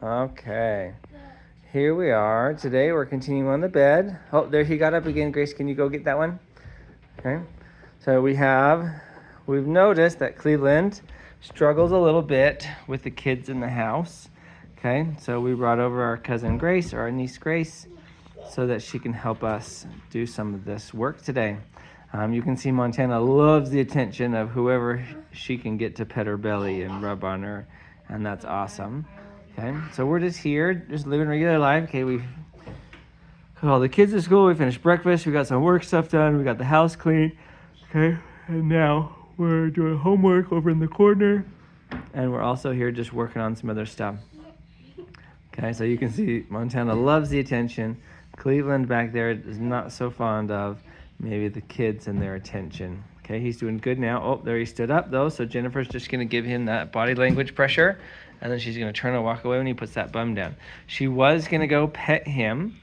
Okay. Here we are. Today we're continuing on the bed. Oh, there he got up again. Grace, can you go get that one? Okay. So we've noticed that Cleveland struggles a little bit with the kids in the house. Okay. So we brought over our cousin Grace, or our niece Grace, so that she can help us do some of this work today. You can see Montana loves the attention of whoever she can get to pet her belly and rub on her, and that's awesome. Okay, so we're just here, just living regular life. Okay, we got all the kids to school, we finished breakfast, we got some work stuff done, we got the house clean. Okay, and now we're doing homework over in the corner, and we're also here just working on some other stuff. Okay, so you can see Montana loves the attention. Cleveland back there is not so fond of maybe the kids and their attention. Okay, he's doing good now. Oh, there he stood up though, so Jennifer's just gonna give him that body language pressure, and then she's gonna turn and walk away when he puts that bum down. She was gonna go pet him,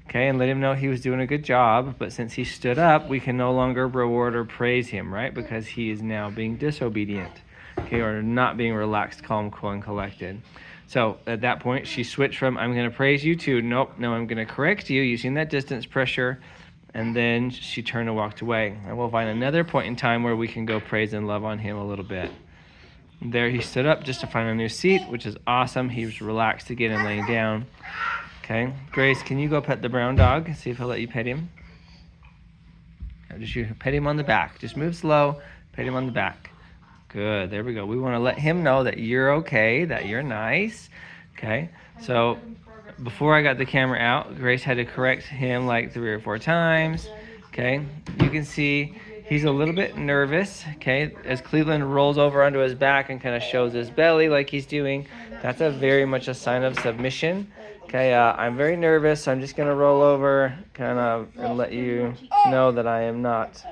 okay, and let him know he was doing a good job, but since he stood up, we can no longer reward or praise him, right? Because he is now being disobedient, okay, or not being relaxed, calm, cool, and collected. So at that point, she switched from I'm going to praise you to nope, no, I'm going to correct you using that distance pressure. And then she turned and walked away. And we'll find another point in time where we can go praise and love on him a little bit. There he stood up just to find a new seat, which is awesome. He was relaxed again and laying down. Okay, Grace, can you go pet the brown dog? See if he'll let you pet him. Just you pet him on the back. Just move slow, pet him on the back. Good, there we go. We want to let him know that you're okay, that you're nice. Okay, so before I got the camera out, Grace had to correct him like 3 or 4 times. Okay, you can see he's a little bit nervous. Okay, as Cleveland rolls over onto his back and kind of shows his belly like he's doing, that's a very much a sign of submission. Okay, I'm very nervous, so I'm just going to roll over kind of and let you know that I am not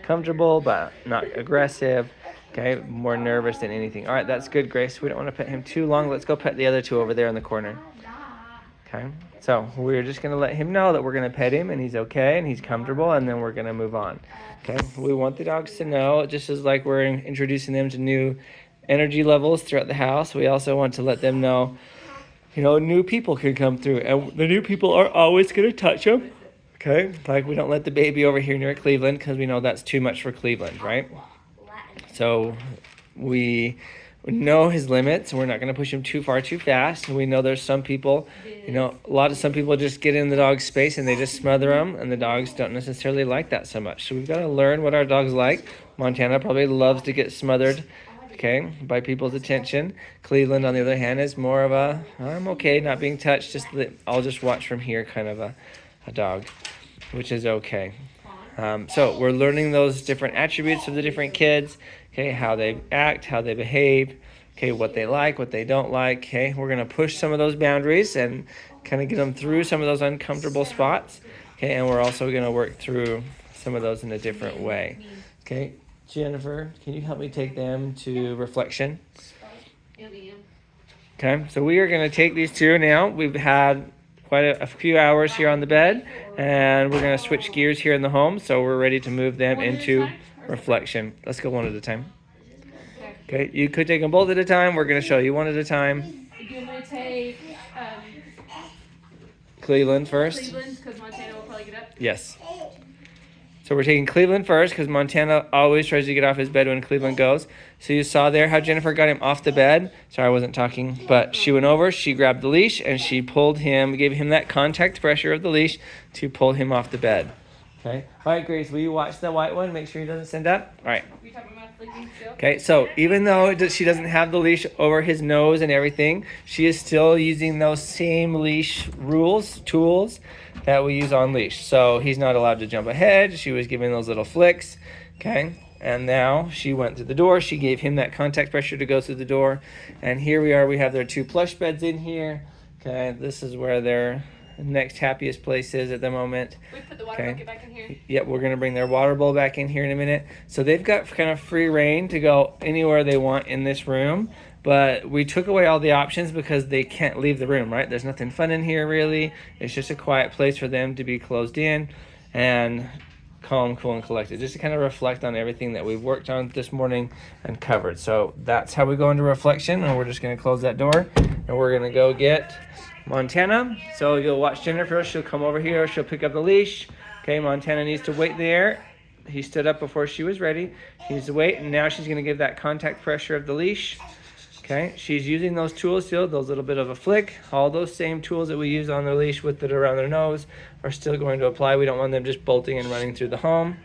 comfortable but not aggressive. Okay, more nervous than anything. All right, that's good, Grace. We don't want to pet him too long. Let's go pet the other two over there in the corner. Okay, so we're just going to let him know that we're going to pet him and he's okay and he's comfortable, and then we're going to move on. Okay, we want the dogs to know, just as like we're introducing them to new energy levels throughout the house, we also want to let them know, you know, new people can come through, and the new people are always going to touch them. Okay, like we don't let the baby over here near Cleveland because we know that's too much for Cleveland, right? So we know his limits. We're not going to push him too far too fast. We know there's some people, you know, some people just get in the dog's space and they just smother them, and the dogs don't necessarily like that so much. So we've got to learn what our dogs like. Montana probably loves to get smothered, okay, by people's attention. Cleveland, on the other hand, is more of a, I'm okay not being touched, I'll just watch from here kind of a dog, which is okay. So we're learning those different attributes of the different kids, okay, how they act, how they behave, okay, what they like, what they don't like, okay. We're going to push some of those boundaries and kind of get them through some of those uncomfortable spots, okay, and we're also going to work through some of those in a different way, okay. Jennifer, can you help me take them to reflection? Okay, so we are going to take these two now. We've had quite a few hours here on the bed, and we're going to switch gears here in the home, so we're ready to move them into reflection. Let's go one at a time. Okay, you could take them both at a time. We're going to show you one at a time. You want to take Cleveland first? Cleveland, because Montana will probably get up? Yes. So we're taking Cleveland first because Montana always tries to get off his bed when Cleveland goes. So you saw there how Jennifer got him off the bed. Sorry, I wasn't talking. But she went over, she grabbed the leash, and she pulled him, gave him that contact pressure of the leash to pull him off the bed. Okay. All right, Grace, will you watch the white one? Make sure he doesn't stand up. All right. You're talking about flicking still? Okay, so even though she doesn't have the leash over his nose and everything, she is still using those same leash tools that we use on leash. So he's not allowed to jump ahead. She was giving those little flicks, okay? And now she went to the door. She gave him that contact pressure to go through the door. And here we are. We have their 2 plush beds in here. Okay, this is where their next happiest place is at the moment. We put the water bucket back in here. Yep, we're going to bring their water bowl back in here in a minute. So they've got kind of free reign to go anywhere they want in this room. But we took away all the options because they can't leave the room, right? There's nothing fun in here, really. It's just a quiet place for them to be closed in. And calm, cool, and collected, just to kind of reflect on everything that we've worked on this morning and covered. So that's how we go into reflection, and we're just going to close that door, and we're going to go get Montana. So you'll watch Jennifer. She'll come over here. She'll pick up the leash. Okay, Montana needs to wait there. He stood up before she was ready. She needs to wait, and now she's going to give that contact pressure of the leash. Okay, she's using those tools still, those little bit of a flick. All those same tools that we use on the leash with it around their nose are still going to apply. We don't want them just bolting and running through the home.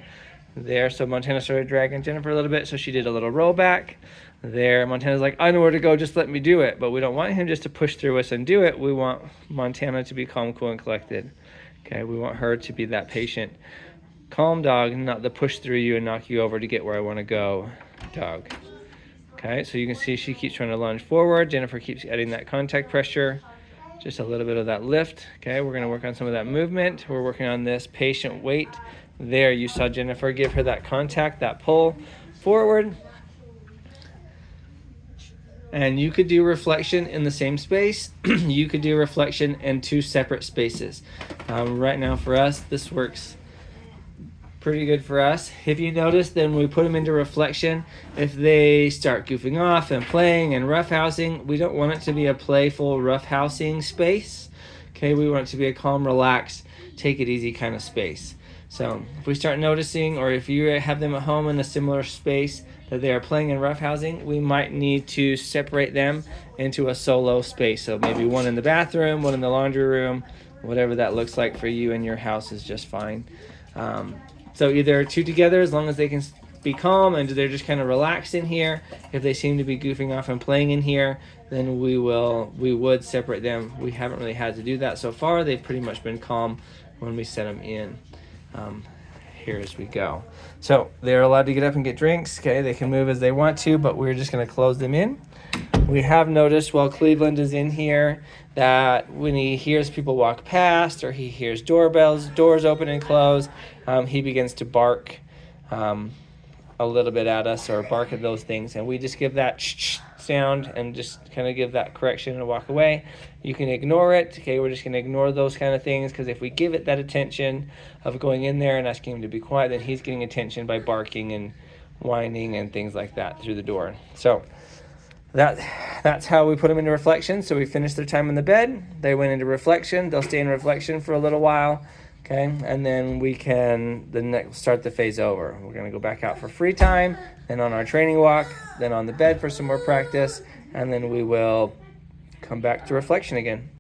There, so Montana started dragging Jennifer a little bit, so she did a little roll back. There, Montana's like, I know where to go, just let me do it. But we don't want him just to push through us and do it. We want Montana to be calm, cool, and collected. Okay, we want her to be that patient, calm dog, not the push through you and knock you over to get where I want to go dog. Okay, so you can see she keeps trying to lunge forward. Jennifer keeps adding that contact pressure, just a little bit of that lift. Okay, we're going to work on some of that movement. We're working on this patient wait. There, you saw Jennifer give her that contact, that pull forward. And you could do reflection in the same space. You could do reflection in two separate spaces. Right now for us, this works pretty good for us. If you notice, then we put them into reflection. If they start goofing off and playing and roughhousing, we don't want it to be a playful roughhousing space. Okay, we want it to be a calm, relaxed, take it easy kind of space. So if we start noticing, or if you have them at home in a similar space that they are playing and roughhousing, we might need to separate them into a solo space. So maybe one in the bathroom, one in the laundry room, whatever that looks like for you in your house is just fine. So either two together, as long as they can be calm and they're just kind of relaxed in here. If they seem to be goofing off and playing in here, then we would separate them. We haven't really had to do that so far. They've pretty much been calm when we set them in here as we go. So they're allowed to get up and get drinks. Okay, they can move as they want to, but we're just going to close them in. We have noticed while Cleveland is in here that when he hears people walk past or he hears doors open and close, he begins to bark a little bit at us or bark at those things. And we just give that sound and just kind of give that correction and walk away. You can ignore it. Okay, we're just going to ignore those kind of things, because if we give it that attention of going in there and asking him to be quiet, then he's getting attention by barking and whining and things like that through the door. So that's how we put them into reflection. So we finished their time in the bed. They went into reflection. They'll stay in reflection for a little while. Okay, and then we can start the phase over. We're going to go back out for free time, then on our training walk, then on the bed for some more practice, and then we will come back to reflection again.